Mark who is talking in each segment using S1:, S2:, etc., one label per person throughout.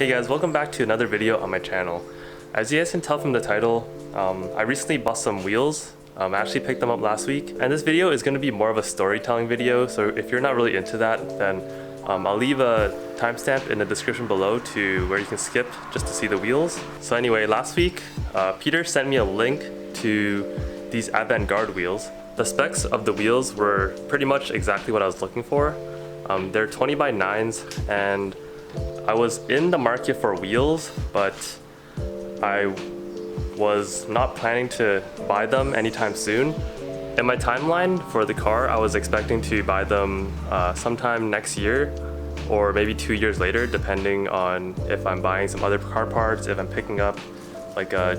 S1: Hey guys, welcome back to another video on my channel. As you guys can tell from the title, I recently bought some wheels. I actually picked them up last week, and this video is going to be more of a storytelling video, so if you're not really into that, then I'll leave a timestamp in the description below to where you can skip just to see the wheels. So anyway, last week, Peter sent me a link to these Advan Garde wheels. The specs of the wheels were pretty much exactly what I was looking for. They're 20 by 9s, and I was in the market for wheels, but I was not planning to buy them anytime soon. In my timeline for the car, I was expecting to buy them sometime next year or maybe 2 years later, depending on if I'm buying some other car parts, if I'm picking up like a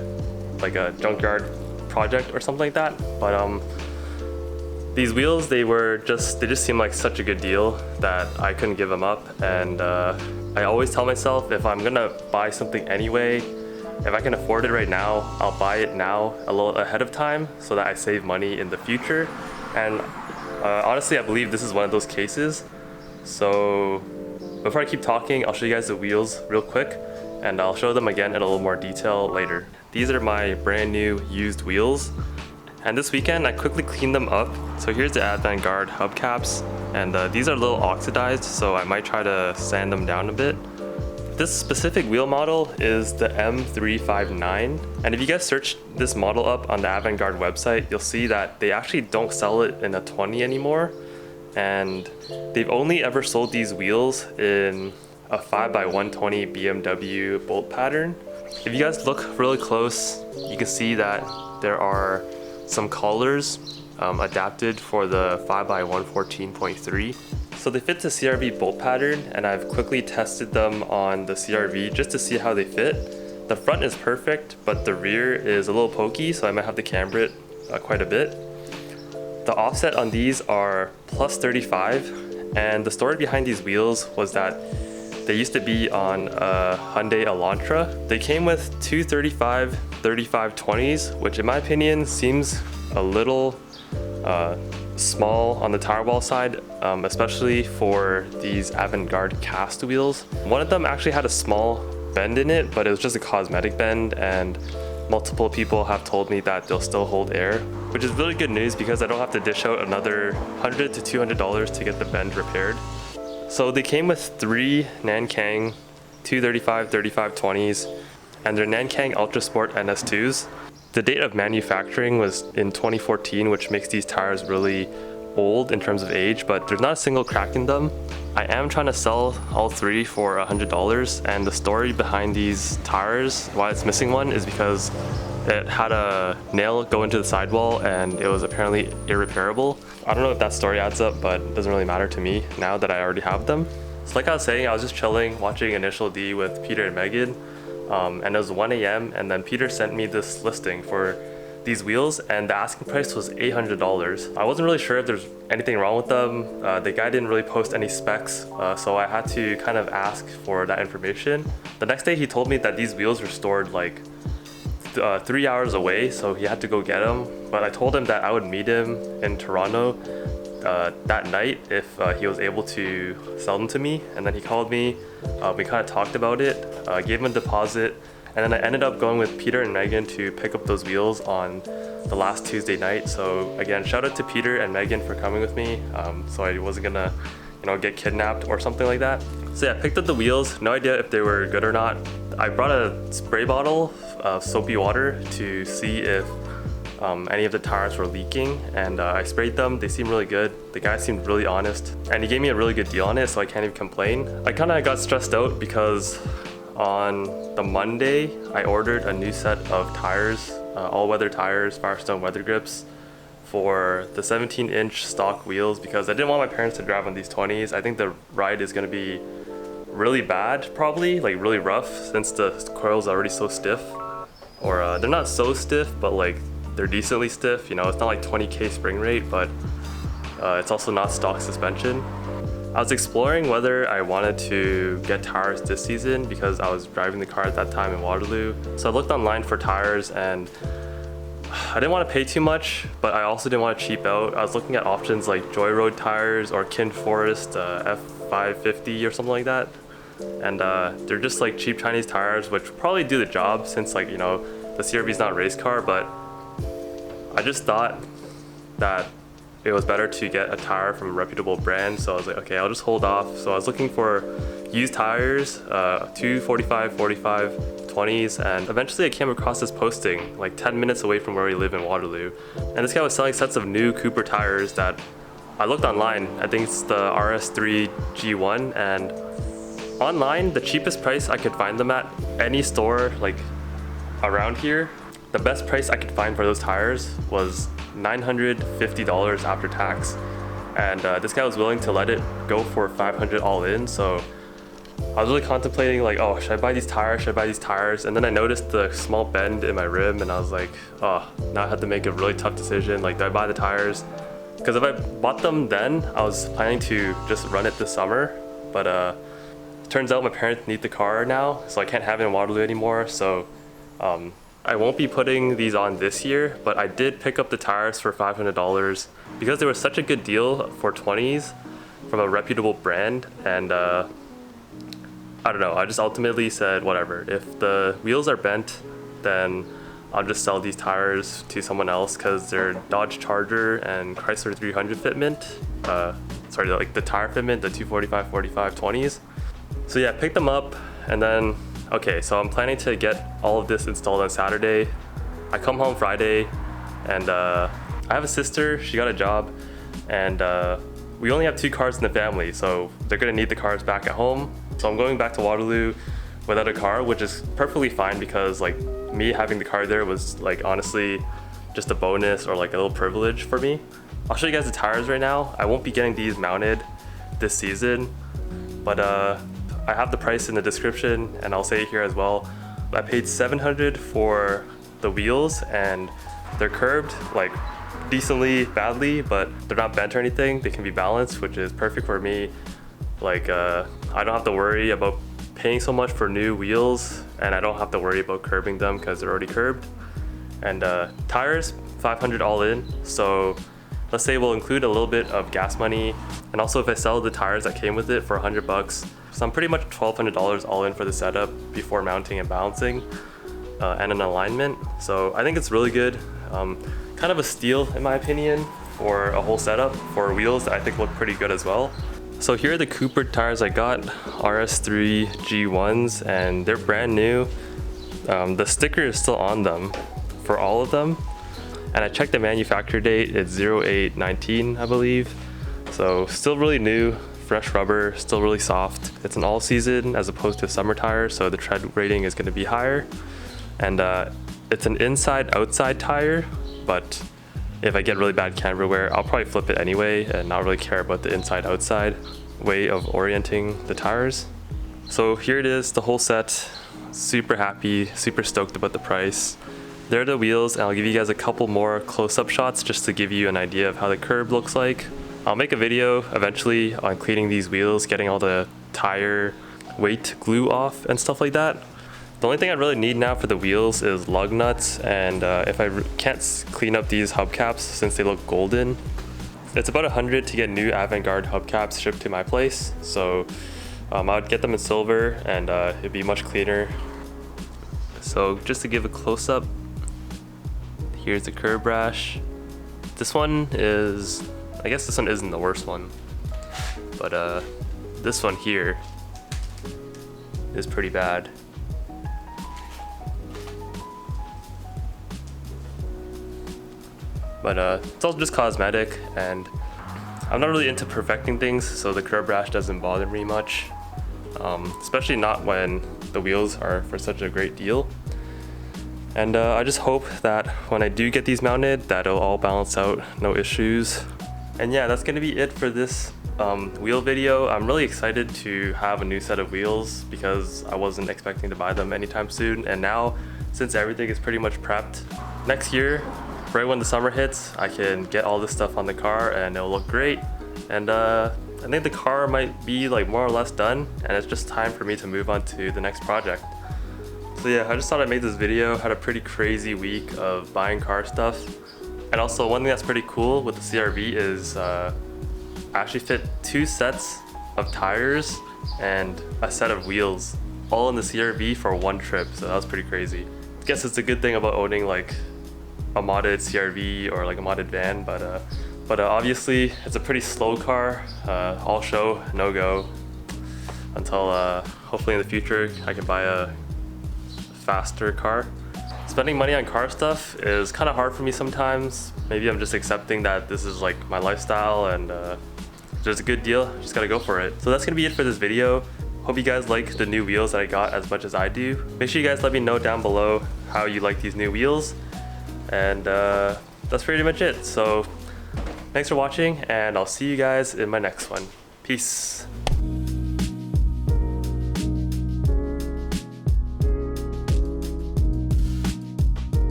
S1: junkyard project or something like that. But these wheels, they just seemed like such a good deal that I couldn't give them up. And I always tell myself, if I'm gonna buy something anyway, if I can afford it right now, I'll buy it now a little ahead of time so that I save money in the future. And honestly, I believe this is one of those cases. So before I keep talking, I'll show you guys the wheels real quick, and I'll show them again in a little more detail later. These are my brand new used wheels. And this weekend, I quickly cleaned them up. So here's the Advan Garde hubcaps, and these are a little oxidized, so I might try to sand them down a bit. This specific wheel model is the M359, and if you guys search this model up on the Avant Garde website, you'll see that they actually don't sell it in a 20 anymore, and they've only ever sold these wheels in a 5x120 BMW bolt pattern. If you guys look really close, you can see that there are some collars adapted for the 5x114.3. So they fit the CRV bolt pattern, and I've quickly tested them on the CRV just to see how they fit. The front is perfect, but the rear is a little pokey, so I might have to camber it quite a bit. The offset on these are plus 35, and the story behind these wheels was that they used to be on a Hyundai Elantra. They came with two 35/20s, which in my opinion seems a little small on the tire wall side, especially for these Avant Garde cast wheels. One of them actually had a small bend in it, but it was just a cosmetic bend, and multiple people have told me that they'll still hold air, which is really good news because I don't have to dish out another $100 to $200 to get the bend repaired. So they came with three Nankang 235/35/20s, and they're Nankang Ultra Sport NS2s. The date of manufacturing was in 2014, which makes these tires really old in terms of age, but there's not a single crack in them. I am trying to sell all three for $100, and the story behind these tires, why it's missing one, is because it had a nail go into the sidewall and it was apparently irreparable. I don't know if that story adds up, but it doesn't really matter to me now that I already have them. So like I was saying, I was just chilling watching Initial D with Peter and Meaghan, and it was 1 a.m. and then Peter sent me this listing for these wheels, and the asking price was $800. I wasn't really sure if there's anything wrong with them. The guy didn't really post any specs, so I had to kind of ask for that information. The next day he told me that these wheels were stored like 3 hours away, so he had to go get them. But I told him that I would meet him in Toronto that night if he was able to sell them to me. And then he called me, we kind of talked about it, gave him a deposit, and then I ended up going with Peter and Meaghan to pick up those wheels on the last Tuesday night. So again, shout out to Peter and Meaghan for coming with me, so I wasn't gonna get kidnapped or something like that. So yeah, I picked up the wheels, no idea if they were good or not. I brought a spray bottle of soapy water to see if any of the tires were leaking, and I sprayed them. They seemed really good. The guy seemed really honest, and he gave me a really good deal on it, so I can't even complain. I kind of got stressed out because on the Monday, I ordered a new set of tires, all-weather tires, Firestone weather grips, for the 17-inch stock wheels because I didn't want my parents to drive on these 20s. I think the ride is going to be really bad, probably, like really rough, since the coil's already so stiff. Or they're not so stiff, but like they're decently stiff. It's not like 20k spring rate, but it's also not stock suspension. I was exploring whether I wanted to get tires this season because I was driving the car at that time in Waterloo. So I looked online for tires, and I didn't want to pay too much, but I also didn't want to cheap out. I was looking at options like Joyride tires or Kin Forest F550 or something like that. and they're just like cheap Chinese tires, which probably do the job since, like, you know, the CRV is not a race car, but I just thought that it was better to get a tire from a reputable brand, so I was like, okay, I'll just hold off. So I was looking for used tires, 245, 45, 20s, and eventually I came across this posting like 10 minutes away from where we live in Waterloo. And this guy was selling sets of new Cooper tires that I looked online. I think it's the RS3 G1, and online, the cheapest price I could find them at any store like around here, the best price I could find for those tires was $950 after tax. And this guy was willing to let it go for $500 all in, so I was really contemplating like, oh, should I buy these tires? Should I buy these tires? And then I noticed the small bend in my rim, and I was like, oh, now I had to make a really tough decision. Like, do I buy the tires? Because if I bought them then, I was planning to just run it this summer. But turns out my parents need the car now, so I can't have it in Waterloo anymore. So I won't be putting these on this year, but I did pick up the tires for $500 because they were such a good deal for 20s from a reputable brand. And I don't know, I just ultimately said, whatever. If the wheels are bent, then I'll just sell these tires to someone else, because they're Dodge Charger and Chrysler 300 fitment. Sorry, like the tire fitment, the 245, 45, 20s. So yeah, picked them up, and then, okay, so I'm planning to get all of this installed on Saturday. I come home Friday, and I have a sister, she got a job, and we only have 2 cars in the family, so they're gonna need the cars back at home. So I'm going back to Waterloo without a car, which is perfectly fine, because like me having the car there was like honestly just a bonus or like a little privilege for me. I'll show you guys the tires right now. I won't be getting these mounted this season, but I have the price in the description, and I'll say it here as well. I paid $700 for the wheels, and they're curved like decently badly, but they're not bent or anything. They can be balanced, which is perfect for me. Like I don't have to worry about paying so much for new wheels, and I don't have to worry about curbing them because they're already curbed. And tires, $500 all in. So let's say we'll include a little bit of gas money, and also if I sell the tires that came with it for $100, so I'm pretty much $1,200 all in for the setup before mounting and balancing and an alignment. So I think it's really good. Kind of a steal in my opinion for a whole setup for wheels that I think look pretty good as well. So here are the Cooper tires I got, RS3 G1s, and they're brand new. The sticker is still on them for all of them. And I checked the manufacturer date, it's 08/19, I believe. So still really new, fresh rubber, still really soft. It's an all season as opposed to a summer tire, so the tread rating is gonna be higher. And it's an inside outside tire, but if I get really bad camber wear, I'll probably flip it anyway and not really care about the inside outside way of orienting the tires. So here it is, the whole set. Super happy, super stoked about the price. There are the wheels, and I'll give you guys a couple more close-up shots just to give you an idea of how the curb looks like. I'll make a video eventually on cleaning these wheels, getting all the tire weight glue off and stuff like that. The only thing I really need now for the wheels is lug nuts, and if I can't clean up these hubcaps since they look golden, it's about $100 to get new Avant hubcaps shipped to my place. So I would get them in silver, and it'd be much cleaner. So just to give a close-up, here's the curb rash. This one is, I guess this one isn't the worst one, but this one here is pretty bad. But it's all just cosmetic, and I'm not really into perfecting things, so the curb rash doesn't bother me much, especially not when the wheels are for such a great deal. And I just hope that when I do get these mounted, that it'll all balance out, no issues. And yeah, that's gonna be it for this wheel video. I'm really excited to have a new set of wheels because I wasn't expecting to buy them anytime soon, and now since everything is pretty much prepped, next year right when the summer hits, I can get all this stuff on the car and it'll look great. And I think the car might be like more or less done, and it's just time for me to move on to the next project. So yeah, I just thought I'd make this video. Had a pretty crazy week of buying car stuff. And also one thing that's pretty cool with the CRV is I actually fit 2 sets of tires and a set of wheels, all in the CRV for one trip. So that was pretty crazy. I guess it's a good thing about owning like a modded CRV or like a modded van, but obviously it's a pretty slow car. All show, no go, until hopefully in the future I can buy a faster car. Spending money on car stuff is kind of hard for me sometimes. Maybe I'm just accepting that this is like my lifestyle, and if there's a good deal, just gotta go for it. So that's gonna be it for this video. Hope you guys like the new wheels that I got as much as I do. Make sure you guys let me know down below how you like these new wheels. And that's pretty much it. So thanks for watching, and I'll see you guys in my next one. Peace.